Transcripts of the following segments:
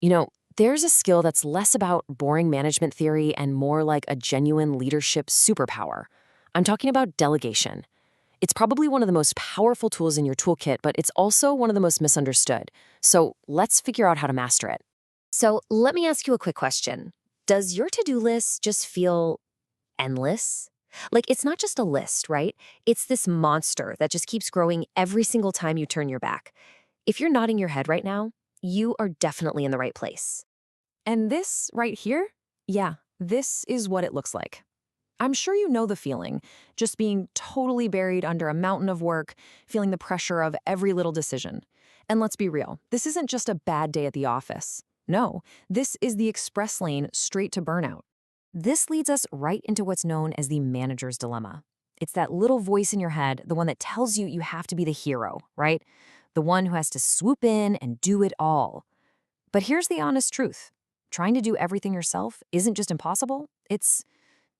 You know, there's a skill that's less about boring management theory and more like a genuine leadership superpower. I'm talking about delegation. It's probably one of the most powerful tools in your toolkit, but it's also one of the most misunderstood. So let's figure out how to master it. So let me ask you a quick question. Does your to-do list just feel endless? Like it's not just a list, right? It's this monster that just keeps growing every single time you turn your back. If you're nodding your head right now, you are definitely in the right place. And this right here, yeah, this is what it looks like. I'm sure you know the feeling, just being totally buried under a mountain of work, feeling the pressure of every little decision. And let's be real, this isn't just a bad day at the office. No, this is the express lane straight to burnout. This leads us right into what's known as the manager's dilemma. It's that little voice in your head, the one that tells you you have to be the hero, right? The one who has to swoop in and do it all. But here's the honest truth. Trying to do everything yourself isn't just impossible,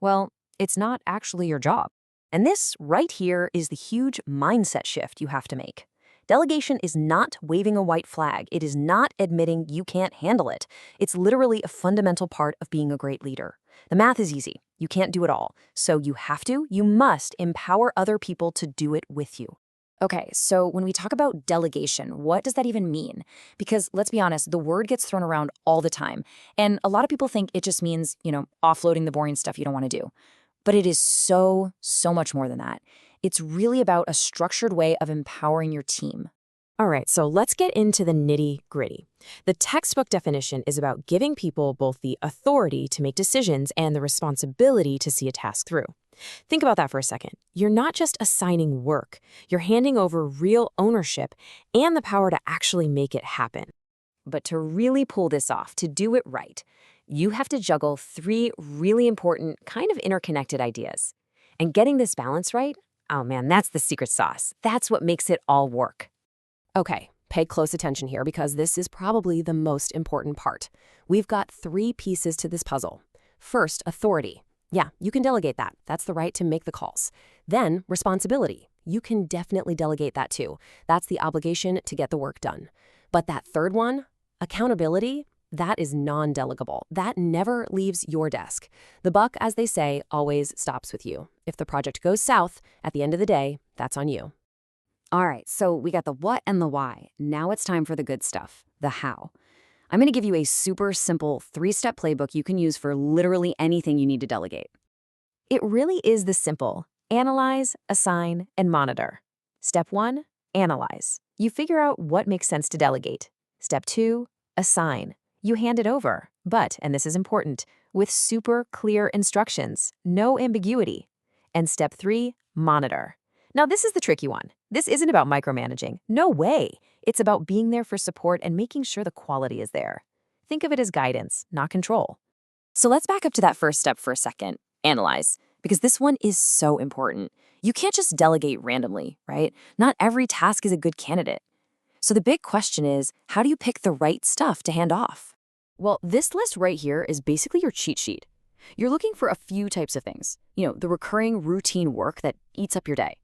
well, it's not actually your job. And this right here is the huge mindset shift you have to make. Delegation is not waving a white flag. It is not admitting you can't handle it. It's literally a fundamental part of being a great leader. The math is easy. You can't do it all. So you must empower other people to do it with you. Okay, so when we talk about delegation, what does that even mean? Because let's be honest, the word gets thrown around all the time. And a lot of people think it just means, offloading the boring stuff you don't want to do. But it is so, so much more than that. It's really about a structured way of empowering your team. All right, so let's get into the nitty-gritty. The textbook definition is about giving people both the authority to make decisions and the responsibility to see a task through. Think about that for a second. You're not just assigning work, you're handing over real ownership and the power to actually make it happen. But to really pull this off, to do it right, you have to juggle three really important, kind of interconnected ideas. And getting this balance right, oh man, that's the secret sauce. That's what makes it all work. Okay, pay close attention here because this is probably the most important part. We've got three pieces to this puzzle. First, authority. Yeah, you can delegate that. That's the right to make the calls. Then, responsibility. You can definitely delegate that too. That's the obligation to get the work done. But that third one, accountability, that is non-delegable. That never leaves your desk. The buck, as they say, always stops with you. If the project goes south, at the end of the day, that's on you. All right, so we got the what and the why. Now it's time for the good stuff, the how. I'm going to give you a super simple 3-step playbook you can use for literally anything you need to delegate. It really is this simple. Analyze, assign, and monitor. Step 1, analyze. You figure out what makes sense to delegate. Step 2, assign. You hand it over, but, and this is important, with super clear instructions, no ambiguity. And step 3, monitor. Now, this is the tricky one. This isn't about micromanaging. No way. It's about being there for support and making sure the quality is there. Think of it as guidance, not control. So let's back up to that first step for a second, analyze, because this one is so important. You can't just delegate randomly, right? Not every task is a good candidate. So the big question is, how do you pick the right stuff to hand off? Well, this list right here is basically your cheat sheet. You're looking for a few types of things. The recurring routine work that eats up your day.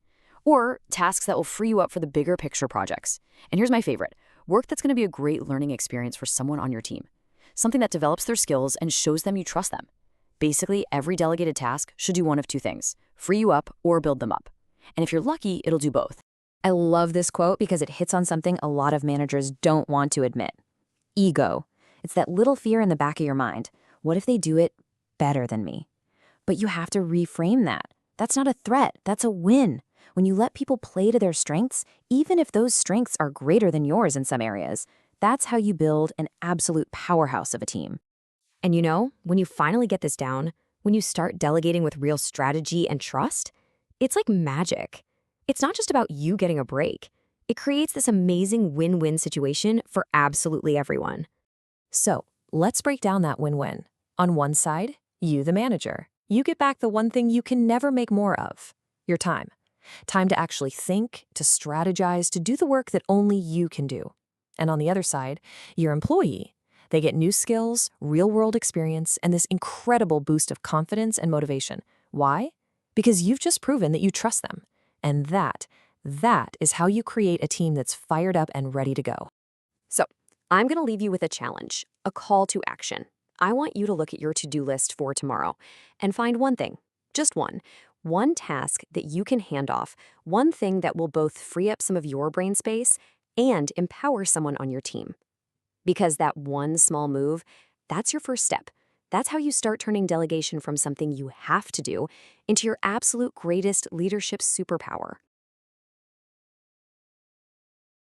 Or tasks that will free you up for the bigger picture projects. And here's my favorite, work that's going to be a great learning experience for someone on your team. Something that develops their skills and shows them you trust them. Basically, every delegated task should do one of two things, free you up or build them up. And if you're lucky, it'll do both. I love this quote because it hits on something a lot of managers don't want to admit. Ego. It's that little fear in the back of your mind. What if they do it better than me? But you have to reframe that. That's not a threat, that's a win. When you let people play to their strengths, even if those strengths are greater than yours in some areas, that's how you build an absolute powerhouse of a team. And when you finally get this down, when you start delegating with real strategy and trust, it's like magic. It's not just about you getting a break. It creates this amazing win-win situation for absolutely everyone. So let's break down that win-win. On one side, you, the manager. You get back the one thing you can never make more of, your time. Time to actually think, to strategize, to do the work that only you can do. And on the other side, your employee. They get new skills, real-world experience, and this incredible boost of confidence and motivation. Why? Because you've just proven that you trust them. And that is how you create a team that's fired up and ready to go. So, I'm going to leave you with a challenge, a call to action. I want you to look at your to-do list for tomorrow and find one thing, just one task that you can hand off, one thing that will both free up some of your brain space and empower someone on your team. Because that one small move, that's your first step. That's how you start turning delegation from something you have to do into your absolute greatest leadership superpower.